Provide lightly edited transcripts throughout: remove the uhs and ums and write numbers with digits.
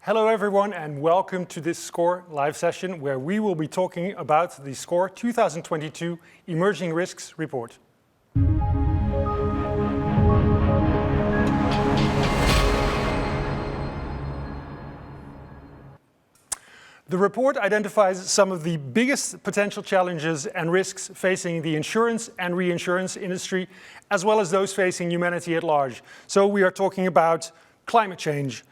Hello everyone and welcome to this SCOR live session where we will be talking about the SCOR 2022 Emerging Risks Report. The report identifies some of the biggest potential challenges and risks facing the insurance and reinsurance industry, as well as those facing humanity at large. So we are talking about climate change,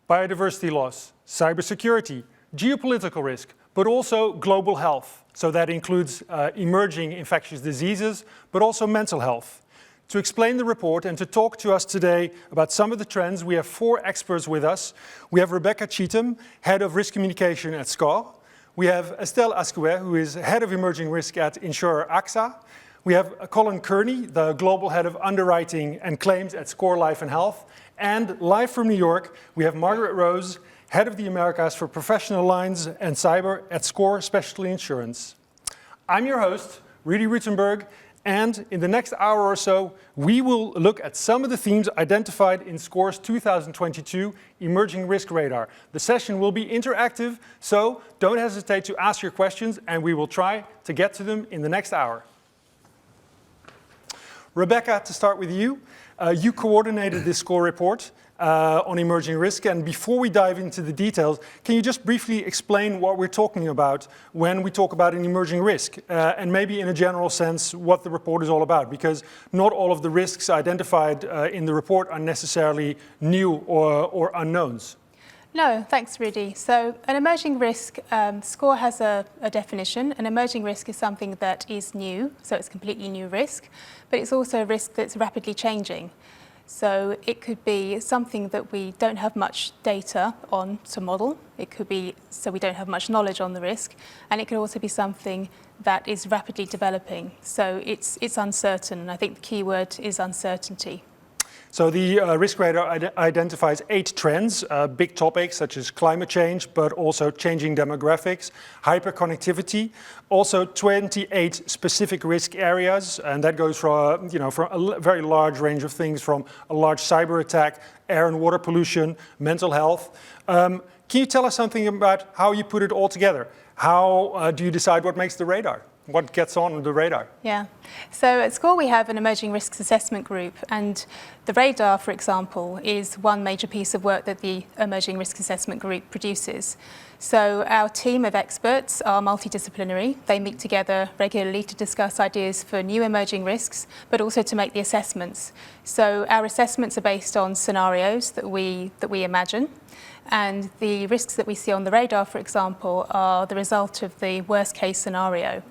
biodiversity loss, cybersecurity, geopolitical risk, but also global health. So that includes emerging infectious diseases, but also mental health. To explain the report and to talk to us today about some of the trends, we have four experts with us. We have Rebecca Cheetham, Head of Risk Communication at SCOR. We have Estelle Ascouet, who is Head of Emerging Risk at insurer AXA. We have Colin Kearney, the Global Head of Underwriting and Claims at SCOR Life and Health. And live from New York, we have Margaret Rose, Head of the Americas for Professional Lines and Cyber at SCOR Specialty Insurance. I'm your host, Rudy Rutenberg, and in the next hour or so, we will look at some of the themes identified in SCOR's 2022 Emerging Risk Radar. The session will be interactive, so don't hesitate to ask your questions, and we will try to get to them in the next hour. Rebecca, to start with you. You coordinated this SCOR report on emerging risk, and before we dive into the details, can you just briefly explain what we're talking about when we talk about an emerging risk, and maybe in a general sense what the report is all about, because not all of the risks identified in the report are necessarily new or unknowns. No, thanks, Rudy. So an emerging risk, SCOR has a definition. An emerging risk is something that is new, so it's a completely new risk, but it's also a risk that's rapidly changing. So it could be something that we don't have much data on to model. It could be so we don't have much knowledge on the risk, and it could also be something that is rapidly developing. So it's uncertain, and I think the key word is uncertainty. So the risk radar identifies 8 trends, big topics such as climate change, but also changing demographics, hyperconnectivity, also 28 specific risk areas, and that goes from, from a very large range of things, from a large cyber attack, air and water pollution, mental health. Can you tell us something about how you put it all together? How do you decide what makes the radar? What gets on the radar? Yeah, so at SCOR we have an emerging risks assessment group, and the radar, for example, is one major piece of work that the emerging risk assessment group produces. So our team of experts are multidisciplinary. They meet together regularly to discuss ideas for new emerging risks, but also to make the assessments. So our assessments are based on scenarios that we imagine. And the risks that we see on the radar, for example, are the result of the worst case scenario.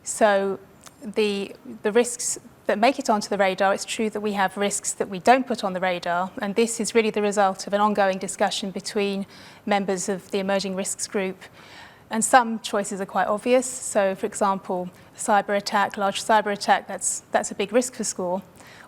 So the risks that make it onto the radar, it's true that we have risks that we don't put on the radar, and this is really the result of an ongoing discussion between members of the emerging risks group. And some choices are quite obvious. So for example, cyber attack, large cyber attack, that's a big risk for SCOR.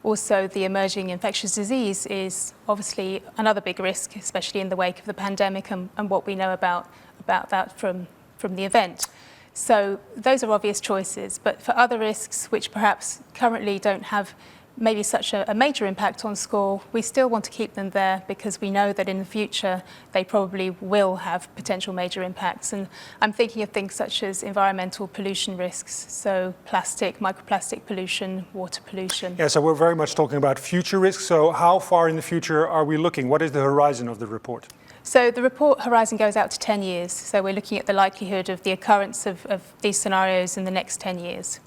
Also, the emerging infectious disease is obviously another big risk, especially in the wake of the pandemic and what we know about that from the event. So those are obvious choices, but for other risks which perhaps currently don't have maybe such a major impact on SCOR, we still want to keep them there because we know that in the future they probably will have potential major impacts. And I'm thinking of things such as environmental pollution risks, so plastic, microplastic pollution, water pollution. Yeah, so we're very much talking about future risks. So how far in the future are we looking? What is the horizon of the report? So the report horizon goes out to 10 years. So we're looking at the likelihood of the occurrence of these scenarios in the next 10 years.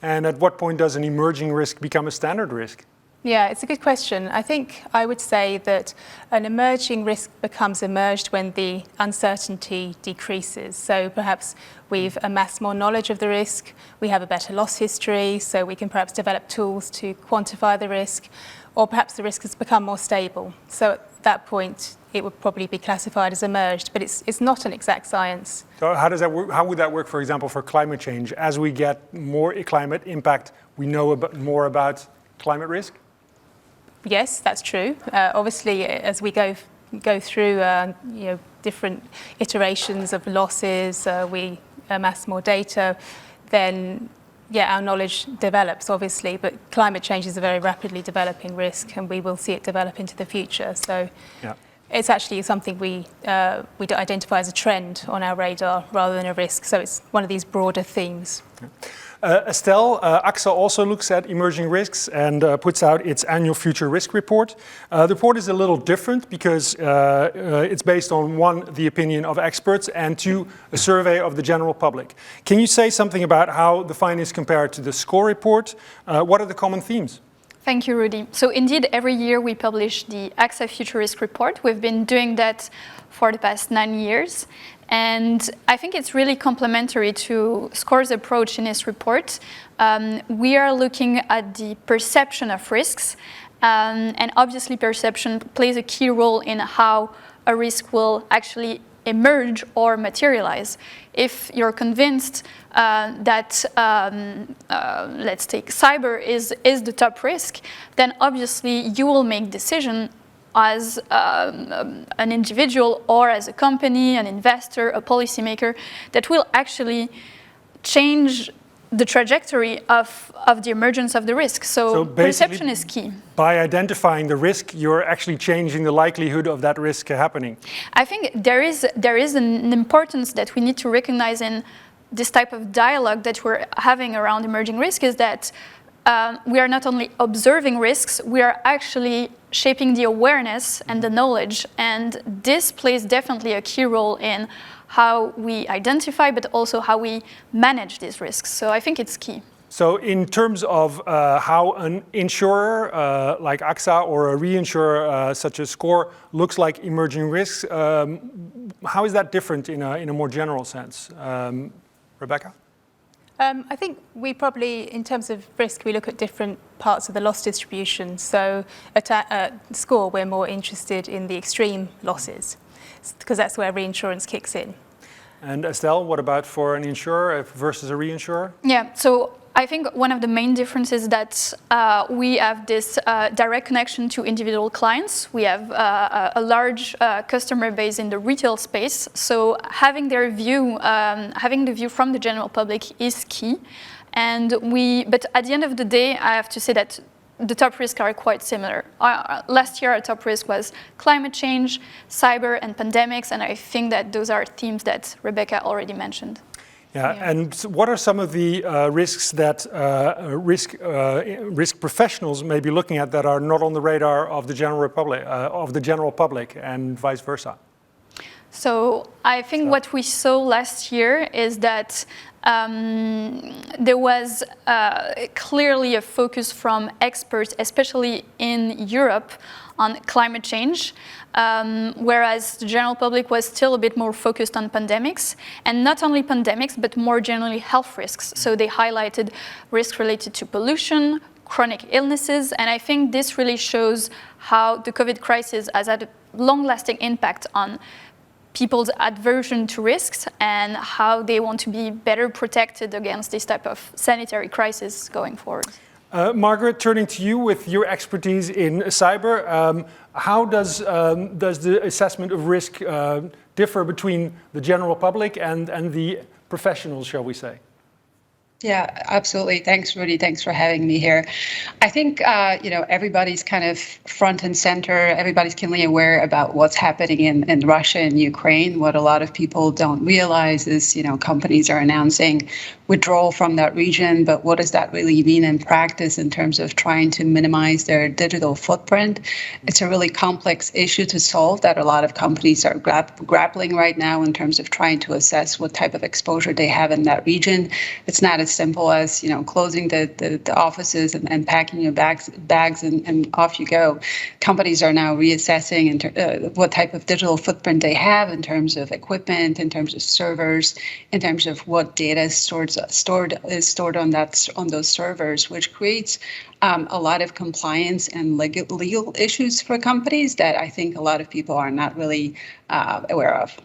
And at what point does an emerging risk become a standard risk? Yeah, it's a good question. I think I would say that an emerging risk becomes emerged when the uncertainty decreases. So perhaps we've amassed more knowledge of the risk, we have a better loss history, so we can perhaps develop tools to quantify the risk, or perhaps the risk has become more stable. So at that point, it would probably be classified as emerged, but it's not an exact science. So how does that work? How would that work, for example, for climate change? As we get more climate impact, we know more about climate risk? Yes, that's true. Obviously, as we go through different iterations of losses, we amass more data, then yeah, our knowledge develops, obviously, but climate change is a very rapidly developing risk, and we will see it develop into the future. So, yeah. it's actually something we identify as a trend on our radar rather than a risk. So it's one of these broader themes. Estelle, AXA also looks at emerging risks and puts out its annual future risk report. The report is a little different because it's based on one, the opinion of experts, and two, a survey of the general public. Can you say something about how the findings compare to the SCOR report? What are the common themes? Thank you, Rudy. So indeed, every year we publish the AXA Future Risk Report. We've been doing that for the past 9 years. And I think it's really complementary to SCOR's approach in this report. We are looking at the perception of risks. And obviously, perception plays a key role in how a risk will actually emerge or materialize. If you're convinced that, let's take cyber is the top risk, then obviously you will make decision as an individual or as a company, an investor, a policymaker, that will actually change the trajectory of the emergence of the risk. So perception is key. By identifying the risk, you're actually changing the likelihood of that risk happening. I think there is an importance that we need to recognize in this type of dialogue that we're having around emerging risk, is that we are not only observing risks, we are actually shaping the awareness and the knowledge. And this plays definitely a key role in how we identify, but also how we manage these risks. So I think it's key. So in terms of how an insurer like AXA or a reinsurer such as SCOR looks like emerging risks, how is that different in a more general sense? Rebecca? I think we probably, in terms of risk, we look at different parts of the loss distribution. So at SCOR, we're more interested in the extreme losses, because that's where reinsurance kicks in. And Estelle, what about for an insurer versus a reinsurer? Yeah, so I think one of the main differences is that we have this direct connection to individual clients. We have a large customer base in the retail space. So having their view, having the view from the general public is key. But at the end of the day, I have to say that the top risks are quite similar. Last year, our top risk was climate change, cyber, and pandemics, and I think that those are themes that Rebecca already mentioned. Yeah, and what are some of the risks that risk professionals may be looking at that are not on the radar of the general public, and vice versa? So I think what we saw last year is that there was clearly a focus from experts, especially in Europe, on climate change, whereas the general public was still a bit more focused on pandemics, and not only pandemics, but more generally health risks. So they highlighted risks related to pollution, chronic illnesses, and I think this really shows how the COVID crisis has had a long-lasting impact on people's aversion to risks and how they want to be better protected against this type of sanitary crisis going forward. Margaret, turning to you with your expertise in cyber, how does the assessment of risk differ between the general public and the professionals, shall we say? Yeah, absolutely. Thanks, Rudy. Thanks for having me here. I think, everybody's kind of front and center. Everybody's keenly aware about what's happening in Russia and Ukraine. What a lot of people don't realize is, companies are announcing withdrawal from that region. But what does that really mean in practice in terms of trying to minimize their digital footprint? It's a really complex issue to solve that a lot of companies are grappling right now in terms of trying to assess what type of exposure they have in that region. It's not as simple as closing the offices and packing your bags and off you go. Companies are now reassessing what type of digital footprint they have in terms of equipment, in terms of servers, in terms of what data is stored on those servers, which creates a lot of compliance and legal issues for companies that I think a lot of people are not really aware of.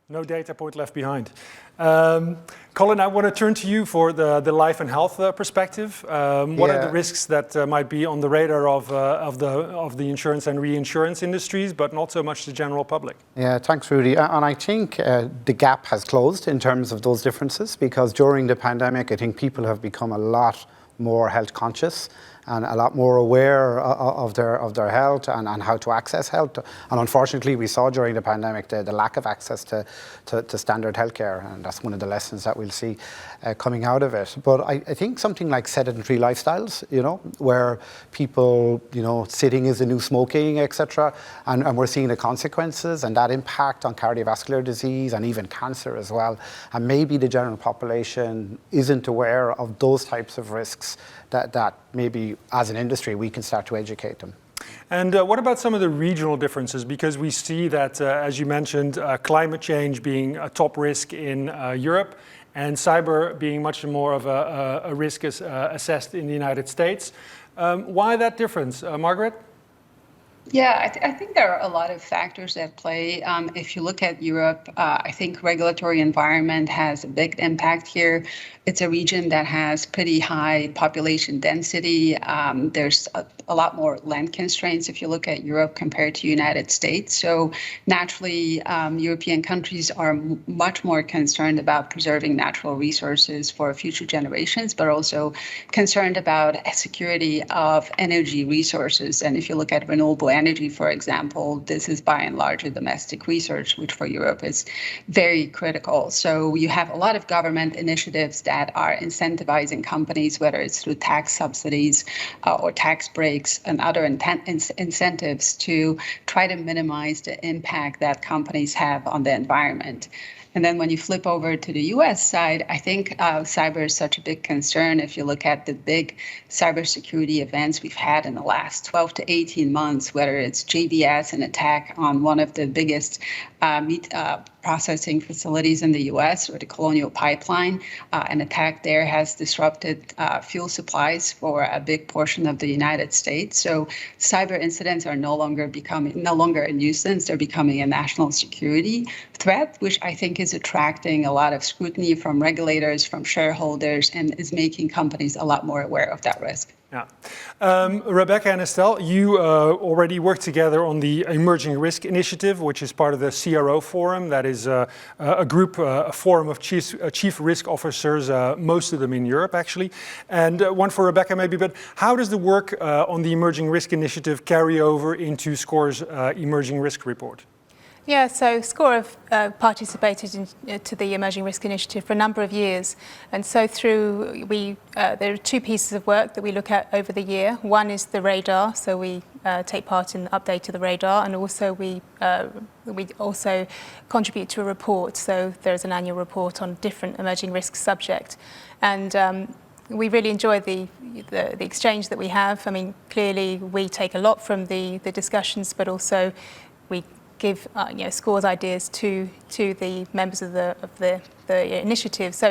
No data point left behind. Colin, I want to turn to you for the life and health perspective. What are the risks that might be on the radar of the insurance and reinsurance industries, but not so much the general public? Yeah, thanks, Rudy. And I think the gap has closed in terms of those differences, because during the pandemic, I think people have become a lot more health conscious and a lot more aware of their health and how to access health. And unfortunately, we saw during the pandemic the lack of access to standard healthcare, and that's one of the lessons that we'll see coming out of it. But I think something like sedentary lifestyles, where people, sitting is the new smoking, etc., and we're seeing the consequences and that impact on cardiovascular disease and even cancer as well. And maybe the general population isn't aware of those types of risks that maybe as an industry we can start to educate them. And what about some of the regional differences? Because we see that, as you mentioned, climate change being a top risk in Europe and cyber being much more of a risk assessed in the United States. Why that difference? Margaret? Yeah, I think there are a lot of factors at play. If you look at Europe, I think regulatory environment has a big impact here. It's a region that has pretty high population density. There's a lot more land constraints if you look at Europe compared to United States. So naturally, European countries are much more concerned about preserving natural resources for future generations, but also concerned about security of energy resources. And if you look at renewable energy, for example, this is by and large a domestic research, which for Europe is very critical. So you have a lot of government initiatives that are incentivizing companies, whether it's through tax subsidies or tax breaks and other incentives to try to minimize the impact that companies have on the environment. And then when you flip over to the US side, I think cyber is such a big concern. If you look at the big cybersecurity events we've had in the last 12 to 18 months, whether it's JBS, an attack on one of the biggest meat processing facilities in the US, or the Colonial Pipeline, an attack there has disrupted fuel supplies for a big portion of the United States. So cyber incidents are no longer a nuisance, they're becoming a national security threat, which I think is attracting a lot of scrutiny from regulators, from shareholders, and is making companies a lot more aware of that risk. Yeah. Rebecca and Estelle, you already worked together on the Emerging Risk Initiative, which is part of the CRO Forum. That is a group, a forum of chief risk officers, most of them in Europe, actually. And one for Rebecca, maybe, but how does the work on the Emerging Risk Initiative carry over into SCOR's Emerging Risk Report? Yeah, so SCOR have participated to the Emerging Risk Initiative for a number of years, and so there are two pieces of work that we look at over the year. One is the radar, so we take part in the update to the radar, and also we also contribute to a report. So there's an annual report on different emerging risk subject, and we really enjoy the exchange that we have. I mean, clearly we take a lot from the discussions, but also we give SCOR's ideas to the members of the initiative. So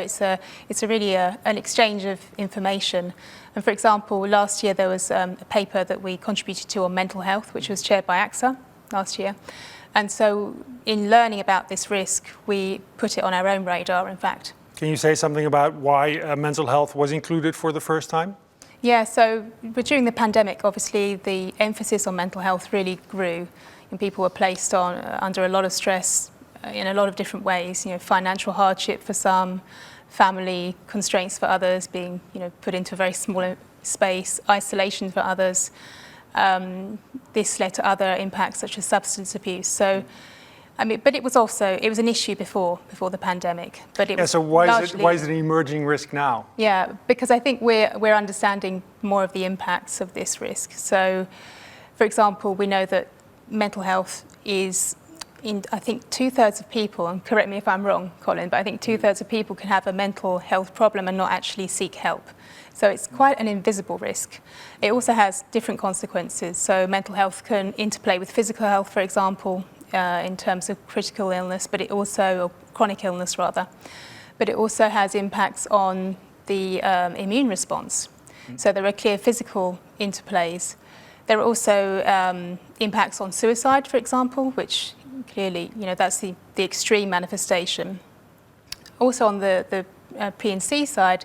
it's really an exchange of information. And for example, last year there was a paper that we contributed to on mental health, which was chaired by AXA last year. And so in learning about this risk, we put it on our own radar, in fact. Can you say something about why mental health was included for the first time? Yeah, so during the pandemic, obviously the emphasis on mental health really grew. And people were placed under a lot of stress in a lot of different ways. Financial hardship for some, family constraints for others, being put into a very small space, isolation for others. This led to other impacts such as substance abuse. So, I mean, but it was an issue before the pandemic. But it was so why is it an emerging risk now? Yeah, because I think we're understanding more of the impacts of this risk. So, for example, we know that mental health is I think 2/3 of people, and correct me if I'm wrong, Colin, but I think 2/3 of people can have a mental health problem and not actually seek help. So it's quite an invisible risk. It also has different consequences. So mental health can interplay with physical health, for example, in terms of critical illness, but it also, or chronic illness rather, but it also has impacts on the immune response. So there are clear physical interplays. There are also impacts on suicide, for example, which clearly, that's the extreme manifestation. Also on the P&C side,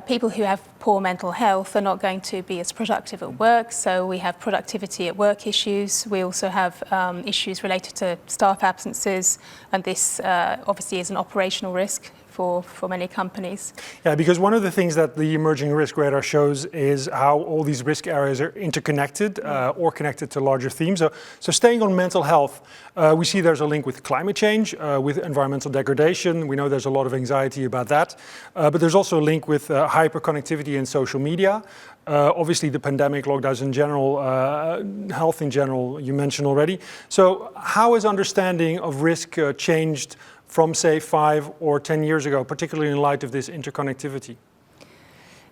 people who have poor mental health are not going to be as productive at work, so we have productivity at work issues. We also have issues related to staff absences, and this obviously is an operational risk for many companies. Yeah, because one of the things that the emerging risk radar shows is how all these risk areas are interconnected or connected to larger themes. So staying on mental health, we see there's a link with climate change, with environmental degradation. We know there's a lot of anxiety about that. But there's also a link with hyperconnectivity and social media. Obviously, the pandemic, lockdowns in general, health in general, you mentioned already. So how has understanding of risk changed from, say, 5 or 10 years ago, particularly in light of this interconnectivity?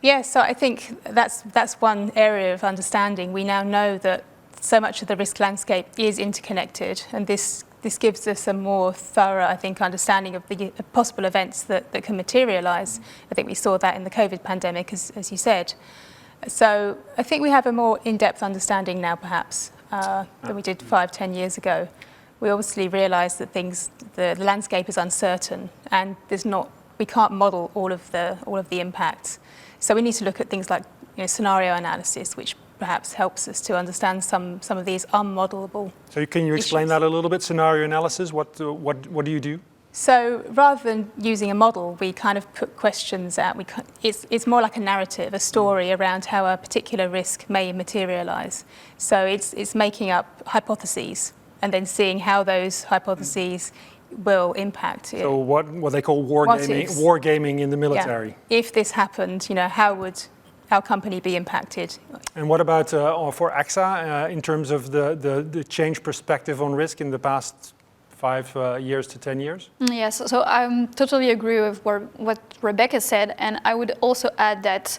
Yes, so I think that's one area of understanding. We now know that so much of the risk landscape is interconnected, and this gives us a more thorough, I think, understanding of the possible events that can materialise. I think we saw that in the COVID pandemic, as you said. So I think we have a more in-depth understanding now, perhaps, than we did 5-10 years ago. We obviously realise that the landscape is uncertain, and we can't model all of the impacts. So we need to look at things like scenario analysis, which perhaps helps us to understand some of these unmodelable. So can you explain that a little bit? Scenario analysis. What do you do? So rather than using a model, we kind of put questions out. It's more like a narrative, a story around how a particular risk may materialise. So it's making up hypotheses and then seeing how those hypotheses will impact. So what they call wargaming in the military. Yeah. If this happened, how would our company be impacted? And what about for AXA in terms of the change perspective on risk in the past 5 years to 10 years? Yes, so I totally agree with what Rebecca said, and I would also add that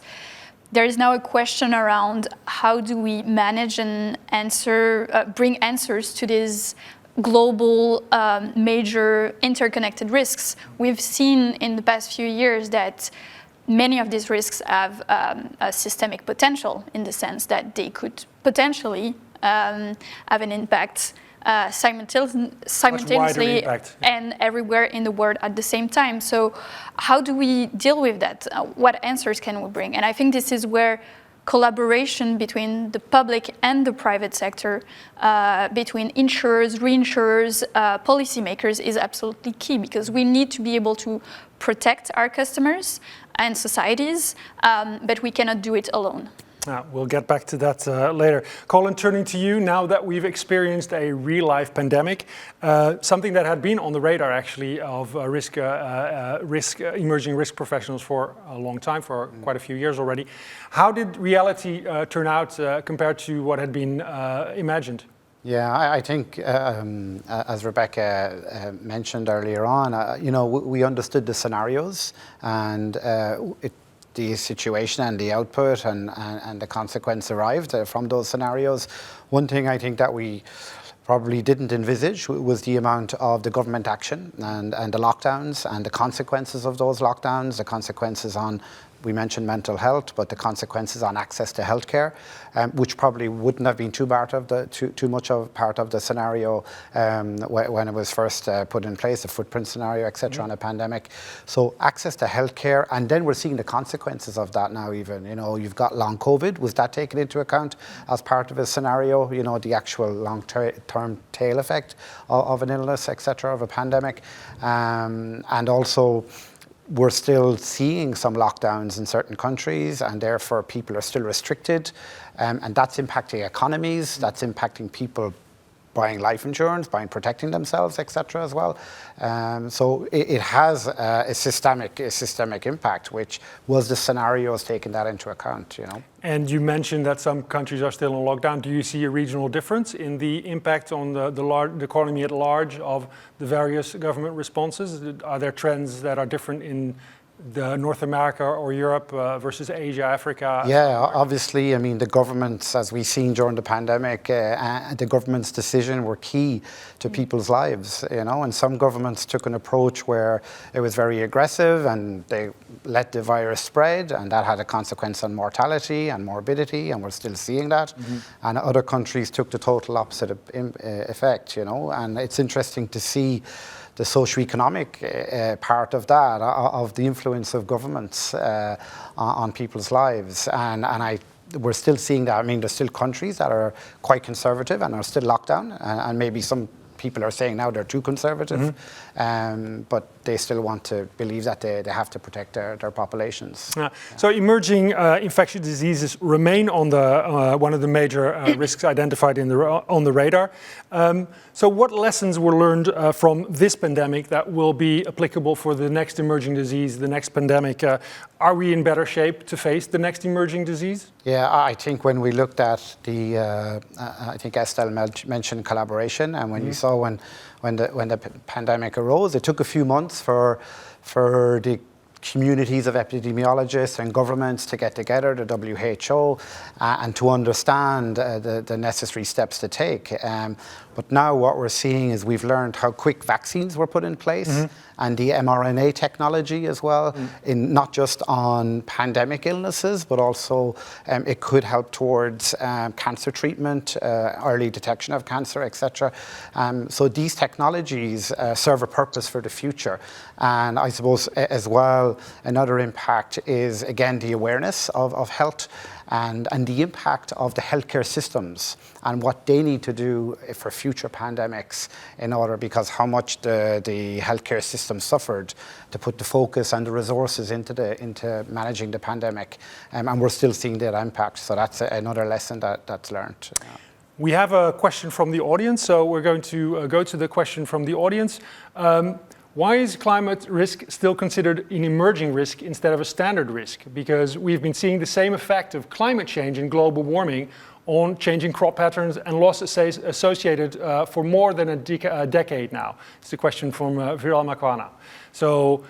there is now a question around how do we manage and bring answers to these global major interconnected risks. We've seen in the past few years that many of these risks have a systemic potential in the sense that they could potentially have an impact simultaneously and everywhere in the world at the same time. So how do we deal with that? What answers can we bring? And I think this is where collaboration between the public and the private sector, between insurers, reinsurers, policymakers is absolutely key, because we need to be able to protect our customers and societies, but we cannot do it alone. We'll get back to that later. Colin, turning to you, now that we've experienced a real-life pandemic, something that had been on the radar actually of emerging risk professionals for a long time, for quite a few years already. How did reality turn out compared to what had been imagined? Yeah, I think, as Rebecca mentioned earlier on, we understood the scenarios and the situation and the output and the consequence arrived from those scenarios. One thing I think that we probably didn't envisage was the amount of the government action and the lockdowns and the consequences of those lockdowns, the consequences on, we mentioned mental health, but the consequences on access to healthcare, which probably wouldn't have been too much of part of the scenario when it was first put in place, the footprint scenario, etc., on a pandemic. So access to healthcare, and then we're seeing the consequences of that now. Even you've got long COVID. Was that taken into account as part of a scenario? The actual long-term tail effect of an illness, etc., of a pandemic, and also, we're still seeing some lockdowns in certain countries, and therefore people are still restricted, and that's impacting economies, that's impacting people buying life insurance, protecting themselves, etc. as well. So it has a systemic impact, which was the scenarios taking that into account. And you mentioned that some countries are still in lockdown. Do you see a regional difference in the impact on the economy at large of the various government responses? Are there trends that are different in North America or Europe versus Asia, Africa? Yeah, obviously, the governments, as we've seen during the pandemic, the government's decision were key to people's lives, and some governments took an approach where it was very aggressive and they let the virus spread, and that had a consequence on mortality and morbidity, and we're still seeing that. And other countries took the total opposite effect, and it's interesting to see the socioeconomic part of that, of the influence of governments on people's lives. And we're still seeing that. There's still countries that are quite conservative and are still locked down, and maybe some people are saying now they're too conservative, but they still want to believe that they have to protect their populations. So emerging infectious diseases remain on the one of the major risks identified on the radar. So what lessons were learned from this pandemic that will be applicable for the next emerging disease, the next pandemic? Are we in better shape to face the next emerging disease? Yeah, I think when we looked at I think Estelle mentioned collaboration, and when you saw when the pandemic arose, it took a few months for the communities of epidemiologists and governments to get together, the WHO, and to understand the necessary steps to take. But now what we're seeing is we've learned how quick vaccines were put in place, and the mRNA technology as well, in not just on pandemic illnesses, but also it could help towards cancer treatment, early detection of cancer, etc. So these technologies serve a purpose for the future. And I suppose as well, another impact is, again, the awareness of health and the impact of the healthcare systems and what they need to do for future pandemics in order, because how much the healthcare system suffered to put the focus and the resources into managing the pandemic. And we're still seeing that impact. So that's another lesson that's learned. We have a question from the audience, so we're going to go to the question from the audience. Why is climate risk still considered an emerging risk instead of a standard risk? Because we've been seeing the same effect of climate change and global warming on changing crop patterns and loss associated for more than a decade now. It's a question from Viral Makwana. So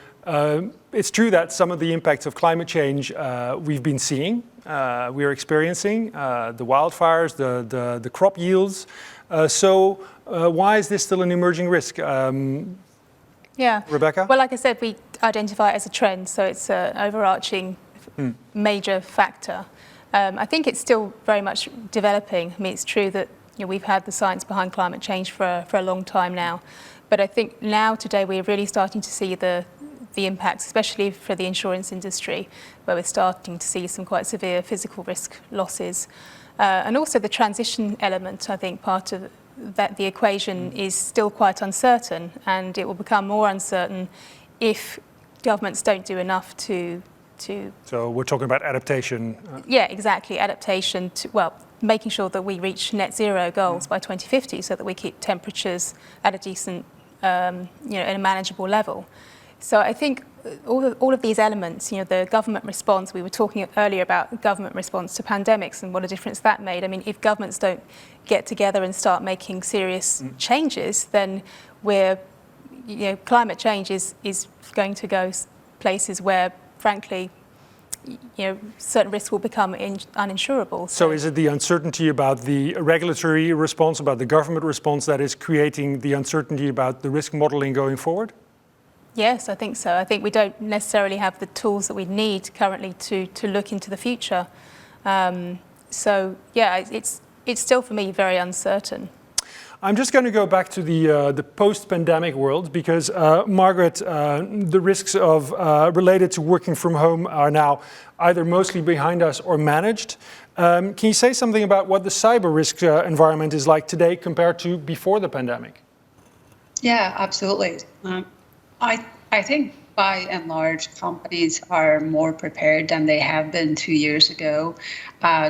it's true that some of the impacts of climate change we've been seeing, we are experiencing, the wildfires, the crop yields. So why is this still an emerging risk? Yeah. Rebecca? Well, like I said, we identify it as a trend, so it's an overarching major factor. I think it's still very much developing. I mean, it's true that we've had the science behind climate change for a long time now, but I think now today we're really starting to see the impacts, especially for the insurance industry, where we're starting to see some quite severe physical risk losses. And also the transition element, I think part of that the equation is still quite uncertain, and it will become more uncertain if governments don't do enough to So we're talking about adaptation. Yeah, exactly, adaptation to, well, making sure that we reach net zero goals by 2050 so that we keep temperatures at a decent, at a manageable level. So I think all of these elements, the government response, we were talking earlier about government response to pandemics and what a difference that made. I mean, if governments don't get together and start making serious changes, then climate change is going to go places where, frankly, certain risks will become uninsurable. So is it the uncertainty about the regulatory response, about the government response, that is creating the uncertainty about the risk modeling going forward? Yes, I think so. I think we don't necessarily have the tools that we need currently to look into the future. So yeah, it's still for me very uncertain. I'm just going to go back to the post-pandemic world because, Margaret, the risks related to working from home are now either mostly behind us or managed. Can you say something about what the cyber risk environment is like today compared to before the pandemic? Yeah, absolutely. I think by and large, companies are more prepared than they have been 2 years ago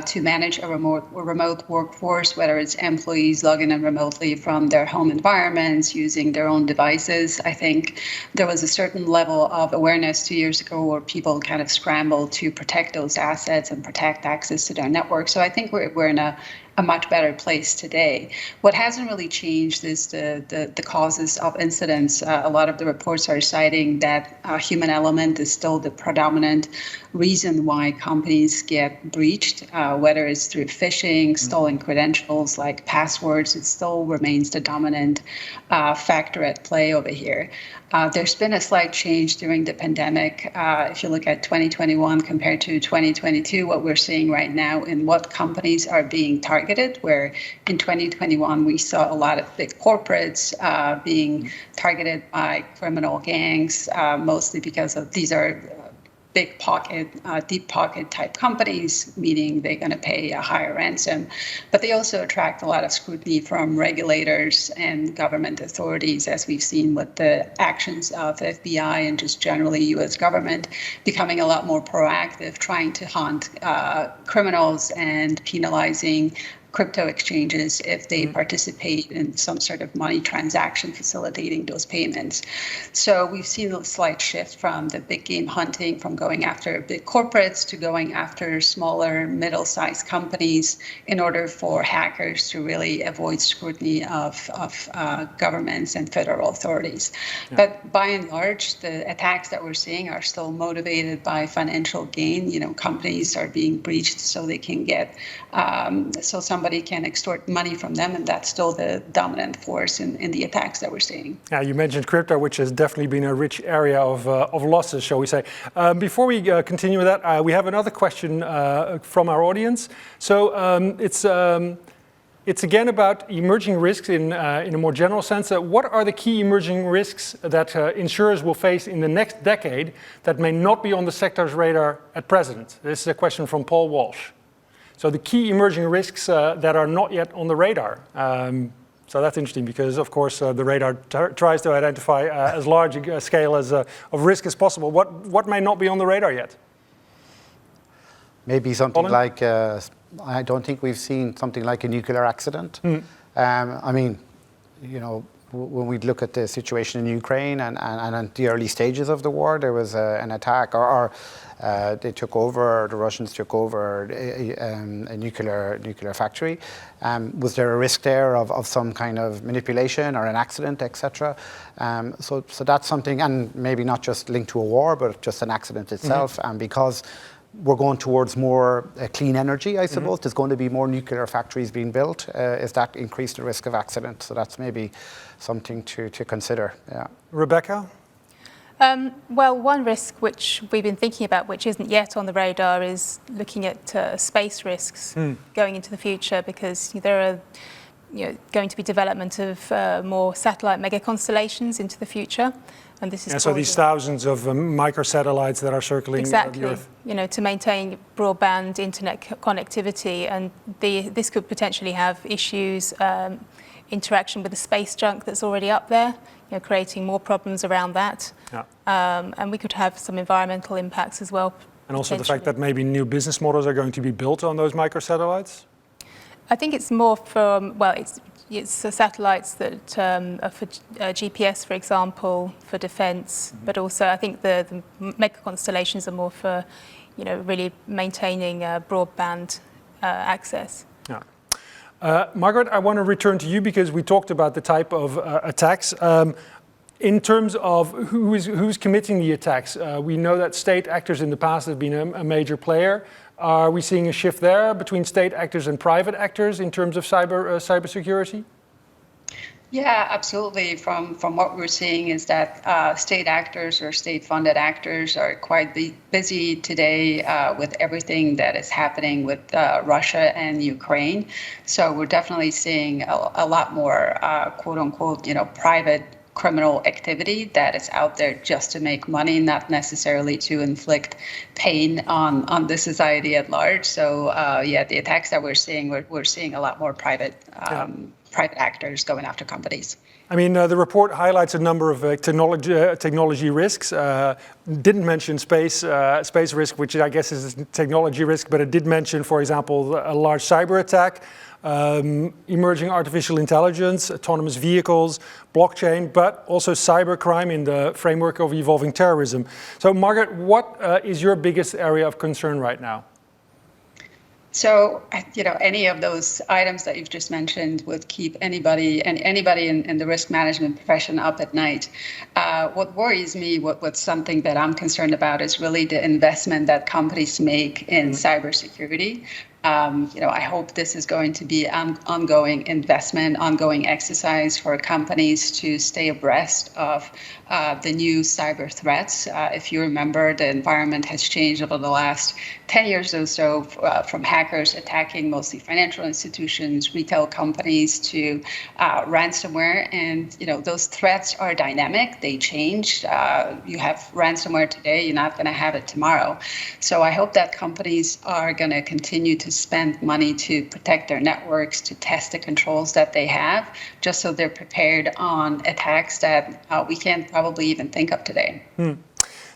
to manage a remote workforce, whether it's employees logging in remotely from their home environments, using their own devices. I think there was a certain level of awareness 2 years ago where people kind of scrambled to protect those assets and protect access to their network. So I think we're in a much better place today. What hasn't really changed is the causes of incidents. A lot of the reports are citing that human element is still the predominant reason why companies get breached, whether it's through phishing, stolen credentials like passwords. It still remains the dominant factor at play over here. There's been a slight change during the pandemic. If you look at 2021 compared to 2022, what we're seeing right now in what companies are being targeted, where in 2021 we saw a lot of big corporates being targeted by criminal gangs, mostly because of these are big pocket, deep pocket type companies, meaning they're going to pay a higher ransom. But they also attract a lot of scrutiny from regulators and government authorities, as we've seen with the actions of FBI and just generally U.S. government becoming a lot more proactive, trying to hunt criminals and penalizing crypto exchanges if they participate in some sort of money transaction facilitating those payments. So we've seen a slight shift from the big game hunting, from going after big corporates to going after smaller, middle-sized companies in order for hackers to really avoid scrutiny of governments and federal authorities. Yeah. But by and large, the attacks that we're seeing are still motivated by financial gain. You know, companies are being breached so they can get, so somebody can extort money from them, and that's still the dominant force in the attacks that we're seeing. Yeah, you mentioned crypto, which has definitely been a rich area of losses, shall we say. Before we continue with that, we have another question from our audience. So it's again about emerging risks in a more general sense. What are the key emerging risks that insurers will face in the next decade that may not be on the sector's radar at present? This is a question from Paul Walsh. So the key emerging risks that are not yet on the radar. So that's interesting because, of course, the radar tries to identify as large a scale of risk as possible. What may not be on the radar yet? Maybe something like, I don't think we've seen something like a nuclear accident. I mean, you know, when we look at the situation in Ukraine and at the early stages of the war, there was an attack, or they took over, the Russians took over a nuclear factory. Was there a risk there of some kind of manipulation or an accident, etc.? So that's something, and maybe not just linked to a war, but just an accident itself. And because we're going towards more clean energy, I suppose. There's going to be more nuclear factories being built. Is that increase the risk of accident? So that's maybe something to consider. Yeah. Rebecca? Well, one risk which we've been thinking about, which isn't yet on the radar, is looking at space risks going into the future, because there are going to be development of more satellite mega constellations into the future. And this is so these thousands of microsatellites that are circling the Earth. To maintain broadband internet connectivity, and this could potentially have issues, interaction with the space junk that's already up there, creating more problems around that. Yeah. And we could have some environmental impacts as well. And also the fact that maybe new business models are going to be built on those microsatellites? I think it's more from, well, it's the satellites that are for GPS, for example, for defence, but also I think the mega constellations are more for, really maintaining broadband access. Yeah. Margaret, I want to return to you because we talked about the type of attacks. In terms of who's committing the attacks, we know that state actors in the past have been a major player. Are we seeing a shift there between state actors and private actors in terms of cybersecurity? Yeah, absolutely. From what we're seeing is that state actors or state-funded actors are quite busy today with everything that is happening with Russia and Ukraine. So we're definitely seeing a lot more quote-unquote, private criminal activity that is out there just to make money, not necessarily to inflict pain on the society at large. So the attacks that we're seeing a lot more private actors going after companies. I mean, the report highlights a number of technology risks. Didn't mention space risk, which I guess is a technology risk, but it did mention, for example, a large cyber attack, emerging artificial intelligence, autonomous vehicles, blockchain, but also cybercrime in the framework of evolving terrorism. So, Margaret, what is your biggest area of concern right now? So, any of those items that you've just mentioned would keep anybody in the risk management profession up at night. What worries me, what's something that I'm concerned about, is really the investment that companies make in cybersecurity, I hope this is going to be an ongoing investment, ongoing exercise for companies to stay abreast of the new cyber threats. If you remember, the environment has changed over the last 10 years or so, from hackers attacking mostly financial institutions, retail companies, to ransomware. And those threats are dynamic. They change. You have ransomware today, you're not going to have it tomorrow. So I hope that companies are going to continue to spend money to protect their networks, to test the controls that they have, just so they're prepared on attacks that we can't probably even think of today.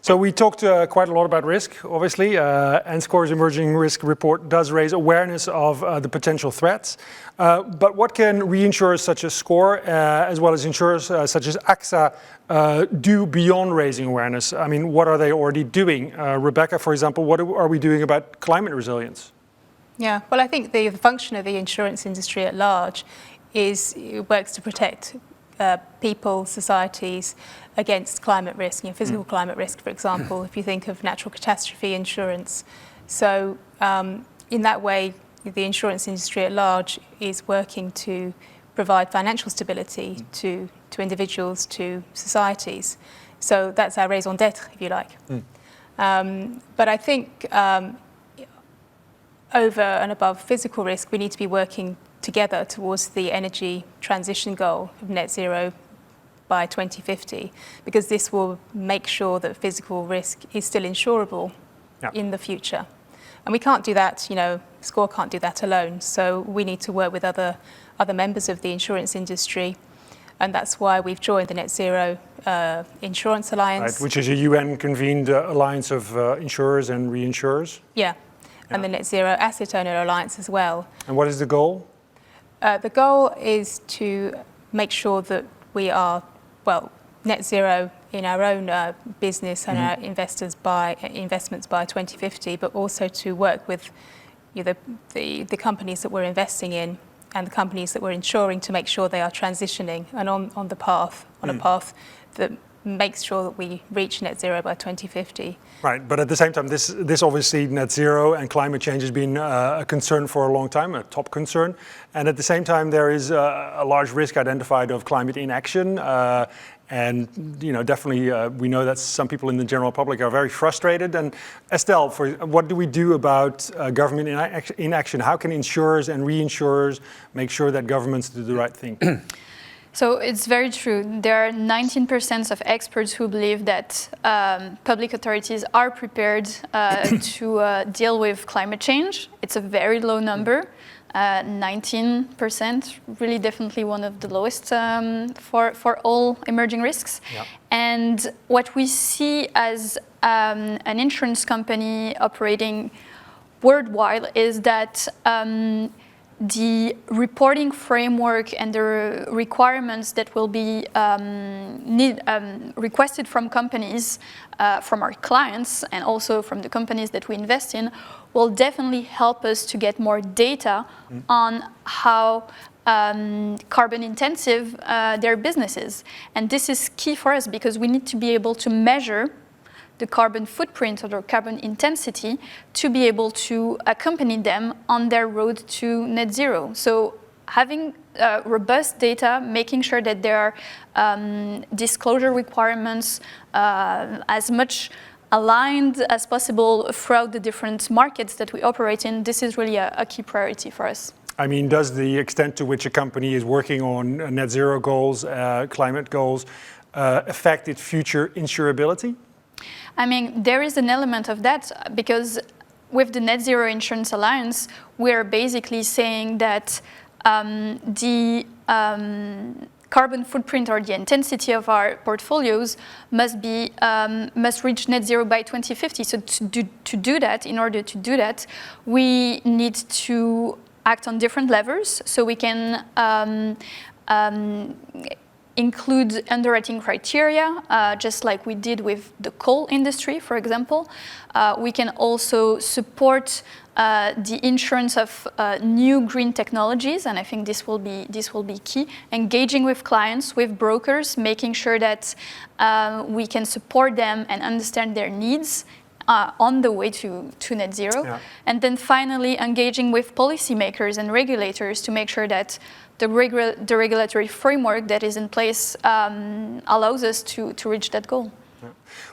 So we talked quite a lot about risk, obviously, and SCOR's emerging risk report does raise awareness of the potential threats. But what can reinsurers such as SCOR, as well as insurers such as AXA, do beyond raising awareness? I mean, what are they already doing? Rebecca, for example, what are we doing about climate resilience? Yeah, well, I think the function of the insurance industry at large is it works to protect people, societies against climate risk, physical climate risk, for example, if you think of natural catastrophe insurance. So in that way, the insurance industry at large is working to provide financial stability to individuals, to societies. So that's our raison d'etre, if you like. But I think over and above physical risk, we need to be working together towards the energy transition goal of net zero by 2050, because this will make sure that physical risk is still insurable in the future. And we can't do that, SCOR can't do that alone. So we need to work with other members of the insurance industry. And that's why we've joined the Net Zero Insurance Alliance. Right, which is a UN-convened alliance of insurers and reinsurers. Yeah, and the Net Zero Asset Owner Alliance as well. And what is the goal? The goal is to make sure that we are, net zero in our own business and our investments by 2050, but also to work with the companies that we're investing in and the companies that we're insuring to make sure they are transitioning and on a path that makes sure that we reach net zero by 2050. Right, but at the same time, this obviously net zero and climate change has been a concern for a long time, a top concern. And at the same time, there is a large risk identified of climate inaction. And definitely we know that some people in the general public are very frustrated. And Estelle, what do we do about government inaction? How can insurers and reinsurers make sure that governments do the right thing? So it's very true. There are 19% of experts who believe that public authorities are prepared to deal with climate change. It's a very low number. 19%, really definitely one of the lowest for all emerging risks. Yep. And what we see as an insurance company operating worldwide is that the reporting framework and the requirements that will be requested from companies, from our clients, and also from the companies that we invest in, will definitely help us to get more data on how carbon intensive their business is. And this is key for us because we need to be able to measure the carbon footprint or the carbon intensity to be able to accompany them on their road to net zero. So having robust data, making sure that there are disclosure requirements as much aligned as possible throughout the different markets that we operate in, this is really a key priority for us. I mean, does the extent to which a company is working on net zero goals, climate goals, affect its future insurability? I mean, there is an element of that because with the Net Zero Insurance Alliance, we're basically saying that the carbon footprint or the intensity of our portfolios must reach net zero by 2050. So to do that, in order to do that, we need to act on different levers. So we can include underwriting criteria, just like we did with the coal industry, for example. We can also support the insurance of new green technologies, and I think this will be key. Engaging with clients, with brokers, making sure that we can support them and understand their needs on the way to net zero. Yeah. And then finally, engaging with policymakers and regulators to make sure that the regulatory framework that is in place allows us to reach that goal.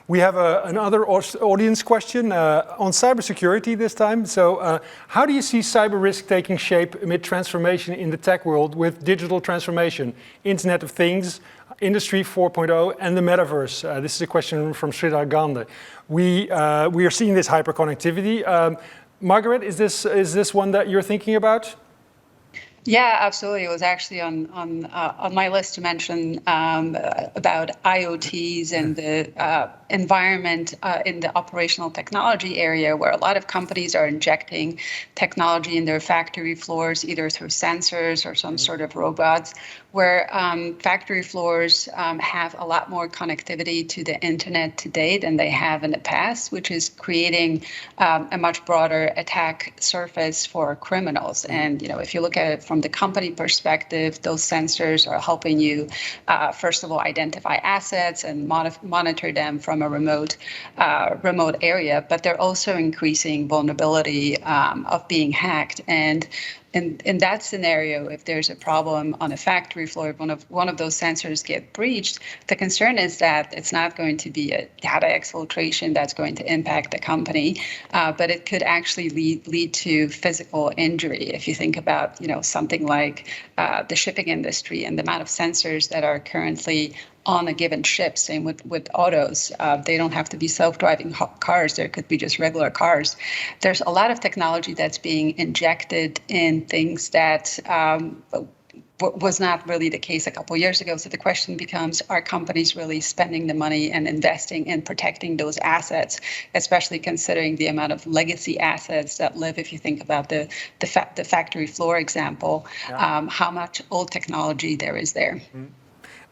We have another audience question on cybersecurity this time. So how do you see cyber risk taking shape amid transformation in the tech world with digital transformation, Internet of Things, Industry 4.0 and the metaverse? This is a question from Sridhar Gandhi. We are seeing this hyperconnectivity. Margaret, is this one that you're thinking about? Yeah, absolutely. It was actually on my list to mention about IoTs and the environment in the operational technology area, where a lot of companies are injecting technology in their factory floors, either through sensors or some sort of robots, where factory floors have a lot more connectivity to the internet today than they have in the past, which is creating a much broader attack surface for criminals. And if you look at it from the company perspective, those sensors are helping you, first of all, identify assets and monitor them from a remote area, but they're also increasing vulnerability of being hacked. And in that scenario, if there's a problem on a factory floor, if one of those sensors get breached, the concern is that it's not going to be a data exfiltration that's going to impact the company, but it could actually lead to physical injury. If you think about something like the shipping industry and the amount of sensors that are currently on a given ship, same with autos. They don't have to be self-driving cars. There could be just regular cars. There's a lot of technology that's being injected in things that was not really the case a couple of years ago. So the question becomes, are companies really spending the money and investing in protecting those assets, especially considering the amount of legacy assets that live, if you think about the factory floor example, how much old technology there is there. Mm-hmm.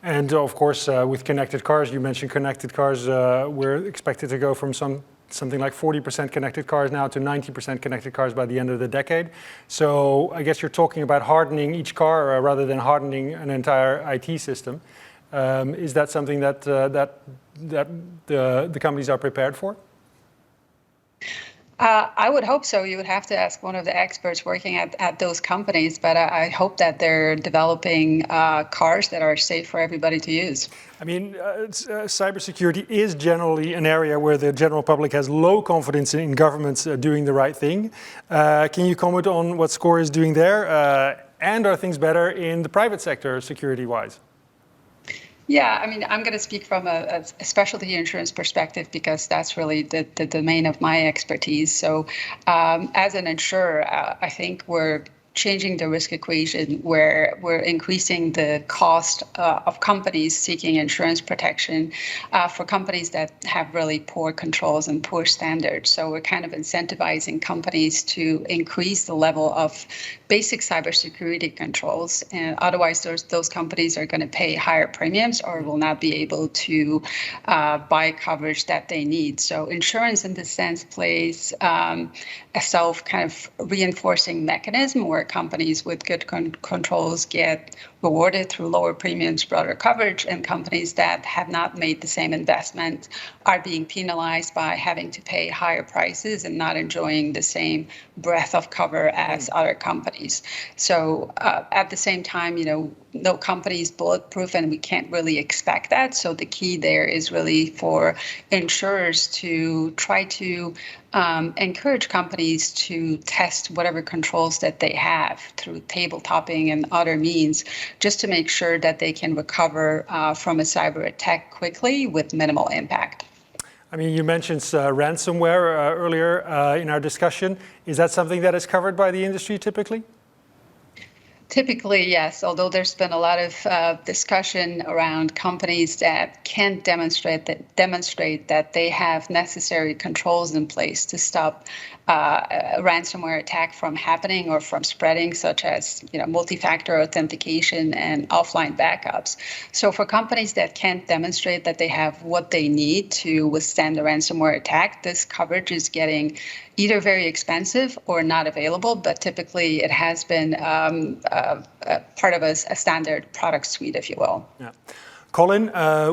And of course, with connected cars, you mentioned connected cars, we're expected to go from something like 40% connected cars now to 90% connected cars by the end of the decade. So I guess you're talking about hardening each car rather than hardening an entire IT system. Is that something that the companies are prepared for? I would hope so. You would have to ask one of the experts working at those companies, but I hope that they're developing cars that are safe for everybody to use. I mean, cybersecurity is generally an area where the general public has low confidence in governments doing the right thing. Can you comment on what SCOR is doing there? And are things better in the private sector security-wise? Yeah, I mean, I'm going to speak from a specialty insurance perspective because that's really the domain of my expertise. So as an insurer, I think we're changing the risk equation where we're increasing the cost of companies seeking insurance protection for companies that have really poor controls and poor standards. So we're kind of incentivizing companies to increase the level of basic cybersecurity controls, and otherwise those companies are going to pay higher premiums or will not be able to buy coverage that they need. So insurance in this sense plays a self kind of reinforcing mechanism where companies with good controls get rewarded through lower premiums, broader coverage, and companies that have not made the same investment are being penalized by having to pay higher prices and not enjoying the same breadth of cover as other companies. So at the same time, no company is bulletproof, and we can't really expect that. So the key there is really for insurers to try to encourage companies to test whatever controls that they have through tabletopping and other means, just to make sure that they can recover from a cyber attack quickly with minimal impact. I mean, you mentioned ransomware earlier in our discussion. Is that something that is covered by the industry typically? Typically, yes, although there's been a lot of discussion around companies that can't demonstrate that they have necessary controls in place to stop a ransomware attack from happening or from spreading, such as multi-factor authentication and offline backups. So for companies that can't demonstrate that they have what they need to withstand a ransomware attack, this coverage is getting either very expensive or not available, but typically it has been part of a standard product suite, if you will. Yeah. Colin,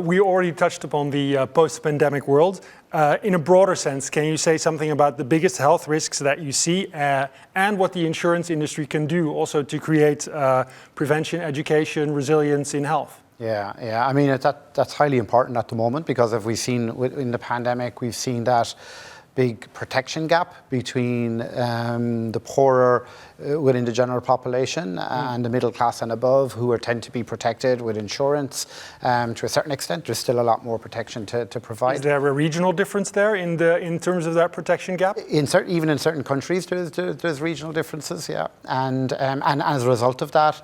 we already touched upon the post-pandemic world. In a broader sense, can you say something about the biggest health risks that you see and what the insurance industry can do also to create prevention, education, resilience in health? Yeah. I mean, that's highly important at the moment, because if we've seen in the pandemic, we've seen that big protection gap between the poorer within the general population and the middle class and above, who tend to be protected with insurance to a certain extent. There's still a lot more protection to provide. Is there a regional difference there in terms of that protection gap? Even in certain countries, there's regional differences, yeah. And as a result of that,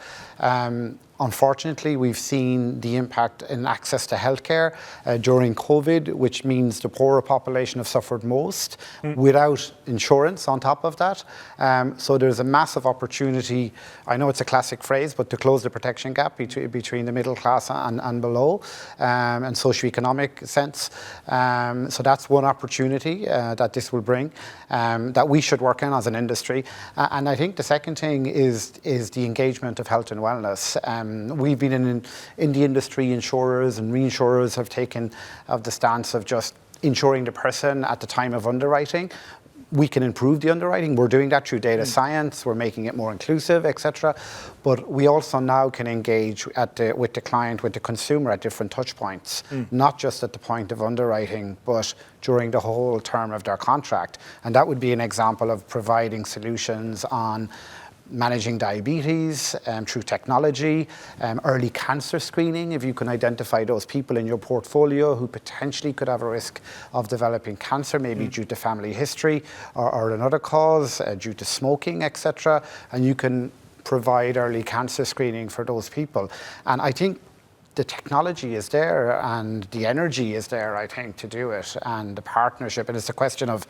unfortunately, we've seen the impact in access to healthcare during COVID, which means the poorer population have suffered most without insurance on top of that. So there's a massive opportunity, I know it's a classic phrase, but to close the protection gap between the middle class and below, and socioeconomic sense. So that's one opportunity that this will bring, that we should work on as an industry. And I think the second thing is the engagement of health and wellness. We've been in the industry, insurers and reinsurers have taken the stance of just insuring the person at the time of underwriting. We can improve the underwriting. We're doing that through data science. We're making it more inclusive, etc. But we also now can engage with the client, with the consumer at different touch points, not just at the point of underwriting, but during the whole term of their contract. And that would be an example of providing solutions on managing diabetes through technology, early cancer screening, if you can identify those people in your portfolio who potentially could have a risk of developing cancer, maybe due to family history or another cause, due to smoking, etc. And you can provide early cancer screening for those people. And I think the technology is there and the energy is there, I think, to do it, and the partnership. And it's a question of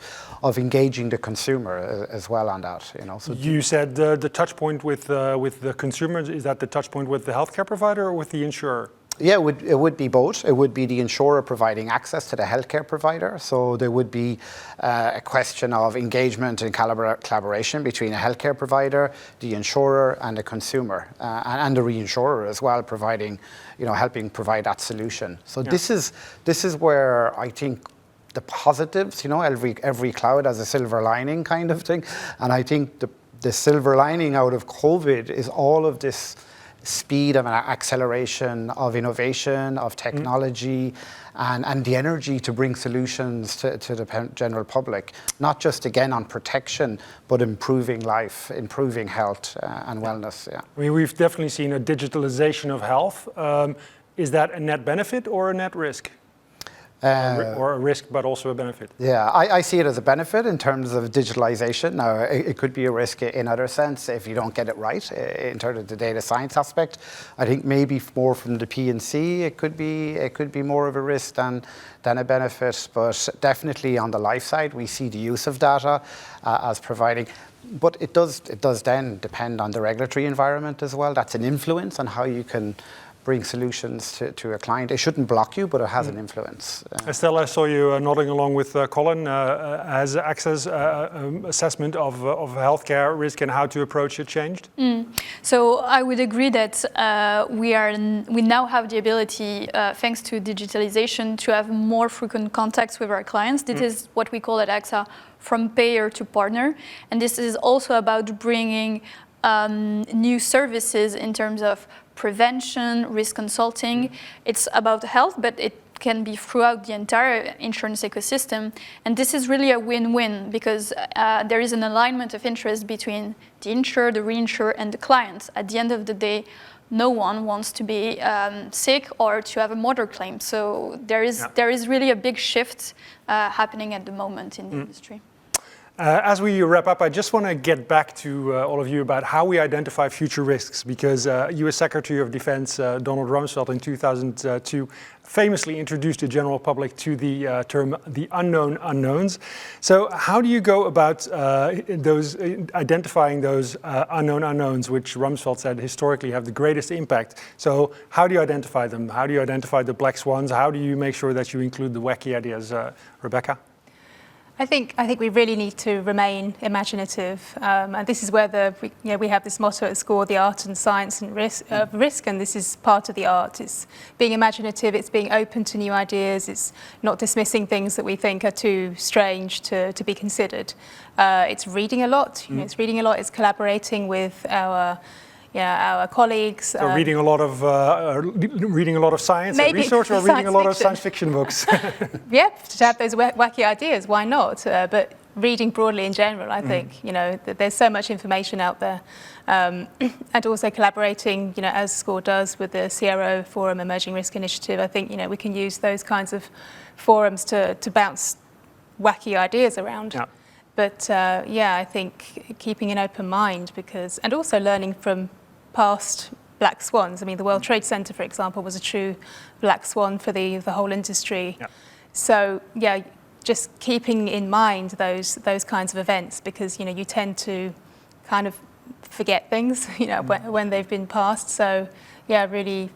engaging the consumer as well on that. So you said the touch point with the consumers, is that the touch point with the healthcare provider or with the insurer? Yeah, it would be both. It would be the insurer providing access to the healthcare provider. So there would be a question of engagement and collaboration between a healthcare provider, the insurer, and the consumer, and the reinsurer as well, providing, helping provide that solution. So this is where I think the positives, every cloud has a silver lining kind of thing, and I think the silver lining out of COVID is all of this speed of an acceleration of innovation, of technology, and the energy to bring solutions to the general public, not just again on protection, but improving life, improving health and wellness. Yeah. I mean, we've definitely seen a digitalization of health. Is that a net benefit or a net risk? Or a risk, but also a benefit? Yeah, I see it as a benefit in terms of digitalization. Now, it could be a risk in other sense if you don't get it right in terms of the data science aspect. I think maybe more from the P&C, it could be more of a risk than a benefit. But definitely on the life side, we see the use of data as providing. But it does then depend on the regulatory environment as well. That's an influence on how you can bring solutions to a client. It shouldn't block you, but it has an influence. Estelle, I saw you nodding along with Colin. Has AXA's assessment of healthcare risk and how to approach it changed? So I would agree that we now have the ability, thanks to digitalization, to have more frequent contacts with our clients. This is what we call at AXA from payer to partner. And this is also about bringing new services in terms of prevention, risk consulting. It's about health, but it can be throughout the entire insurance ecosystem. And this is really a win-win because there is an alignment of interest between the insurer, the reinsurer, and the clients. At the end of the day, no one wants to be sick or to have a motor claim. So there is really a big shift happening at the moment in the industry. As we wrap up, I just want to get back to all of you about how we identify future risks, because US Secretary of Defense Donald Rumsfeld in 2002 famously introduced the general public to the term the unknown unknowns. So how do you go about identifying those unknown unknowns, which Rumsfeld said historically have the greatest impact? So how do you identify them? How do you identify the black swans? How do you make sure that you include the wacky ideas? Rebecca? I think we really need to remain imaginative, and this is where we have this motto at SCOR: the art and science and risk, and this is part of the art. It's being imaginative, it's being open to new ideas, it's not dismissing things that we think are too strange to be considered. It's reading a lot. It's reading a lot. It's collaborating with our colleagues. So reading a lot of science and research, or reading a lot of science fiction books. Yeah, to have those wacky ideas, why not? But reading broadly in general, I think, there's so much information out there. And also collaborating, as SCOR does with the CRO Forum Emerging Risk Initiative. I think, we can use those kinds of forums to bounce wacky ideas around. Yeah. But I think keeping an open mind, and also learning from past black swans. I mean, the World Trade Center, for example, was a true black swan for the whole industry. Yeah. So, just keeping in mind those kinds of events, because, you tend to kind of forget things, when they've been passed. So, really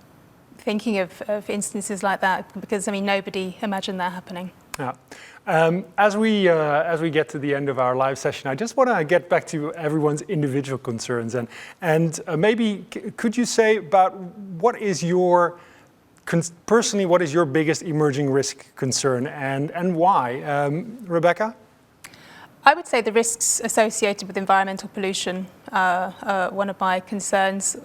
thinking of instances like that, because, nobody imagined that happening. Yeah. As we get to the end of our live session, I just want to get back to everyone's individual concerns, and maybe could you say about what is your personally, what is your biggest emerging risk concern, and why? Rebecca? I would say the risks associated with environmental pollution are one of my concerns.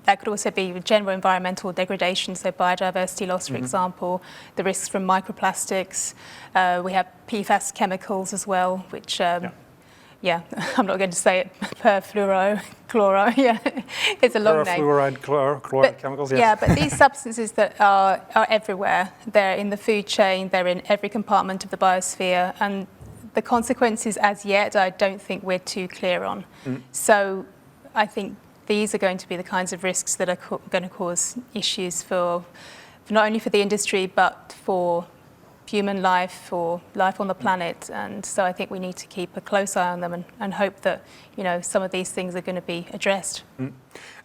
That could also be general environmental degradation, so biodiversity loss, for example, the risks from microplastics. We have PFAS chemicals as well, which, I'm not going to say it, perfluorochloro, it's a long name. Fluoride, chloride chemicals, yes. Yeah, but these substances that are everywhere. They're in the food chain, they're in every compartment of the biosphere, and the consequences as yet, I don't think we're too clear on. So I think these are going to be the kinds of risks that are going to cause issues for not only for the industry, but for human life, for life on the planet. And so I think we need to keep a close eye on them and hope that, some of these things are going to be addressed.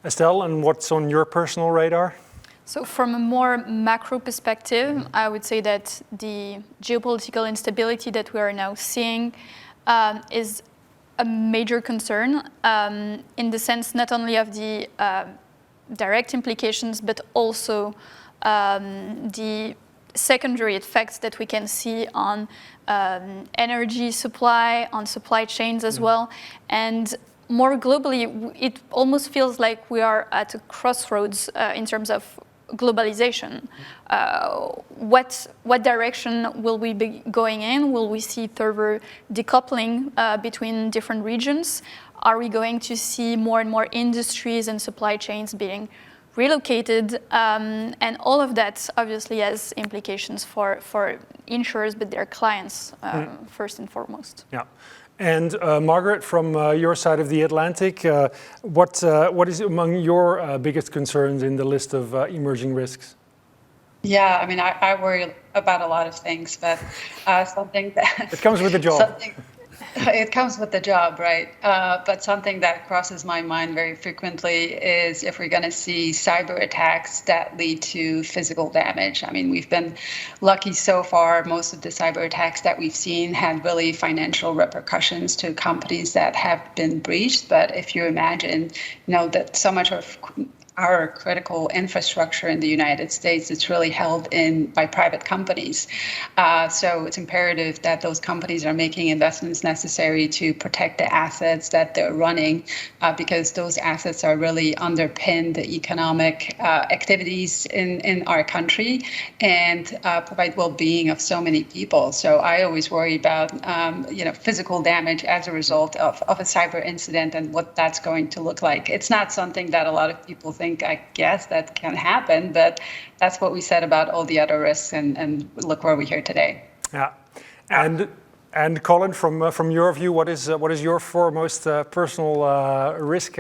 Estelle, and what's on your personal radar? So from a more macro perspective, I would say that the geopolitical instability that we are now seeing is a major concern in the sense not only of the direct implications, but also the secondary effects that we can see on energy supply, on supply chains as well. And more globally, it almost feels like we are at a crossroads in terms of globalization. What direction will we be going in? Will we see further decoupling between different regions? Are we going to see more and more industries and supply chains being relocated? And all of that obviously has implications for insurers, but their clients first and foremost. Yeah. And Margaret, from your side of the Atlantic, what is among your biggest concerns in the list of emerging risks? Yeah, I worry about a lot of things, but something that... It comes with the job. It comes with the job, right? But something that crosses my mind very frequently is if we're going to see cyber attacks that lead to physical damage. We've been lucky so far. Most of the cyber attacks that we've seen had really financial repercussions to companies that have been breached. But if you imagine, that so much of our critical infrastructure in the United States is really held in by private companies. So it's imperative that those companies are making investments necessary to protect the assets that they're running, because those assets are really underpin the economic activities in our country and provide well-being of so many people. So I always worry about physical damage as a result of a cyber incident and what that's going to look like. It's not something that a lot of people think, I guess, that can happen, but that's what we said about all the other risks, and look where we're here today. Yeah, and Colin, from your view, what is your foremost personal risk?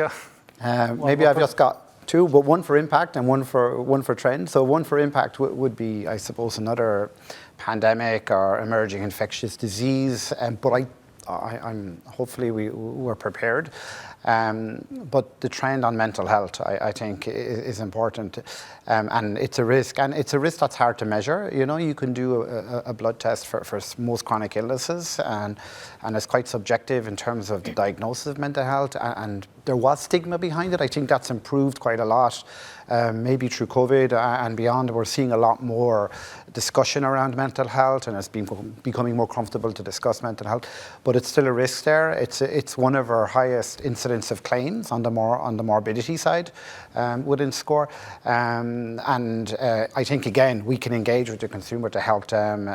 Maybe I've just got two, but one for impact and one for trend. So one for impact would be, I suppose, another pandemic or emerging infectious disease. But I'm hopefully we're prepared. But the trend on mental health, I think, is important, and it's a risk, that's hard to measure. You know, you can do a blood test for most chronic illnesses, and it's quite subjective in terms of the diagnosis of mental health, and there was stigma behind it. I think that's improved quite a lot. Maybe through COVID and beyond, we're seeing a lot more discussion around mental health, and it's becoming more comfortable to discuss mental health. But it's still a risk there. It's one of our highest incidence of claims on the morbidity side within SCOR. And I think again we can engage with the consumer to help them,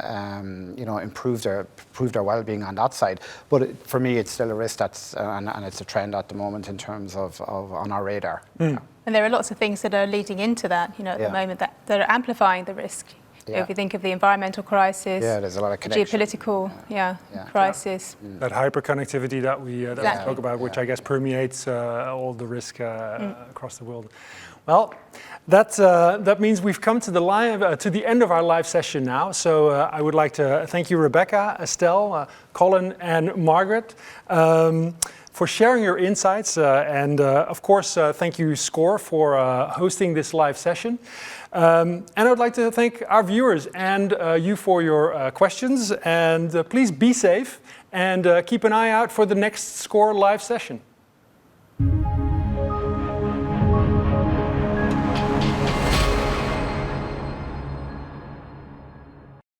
improve their well-being on that side. But for me, it's still a risk and it's a trend at the moment in terms of on our radar. Yeah. And there are lots of things that are leading into that, at the moment that are amplifying the risk. Yeah. If we think of the environmental crisis, there's a lot of connection. Geopolitical crisis. That hyperconnectivity that we spoke about, which I guess permeates all the risk across the world. Well, that means we've come to the end of our live session now. So I would like to thank you, Rebecca, Estelle, Colin, and Margaret, for sharing your insights. And of course, thank you, SCOR, for hosting this live session. And I would like to thank our viewers and you for your questions. And please be safe and keep an eye out for the next SCOR live session.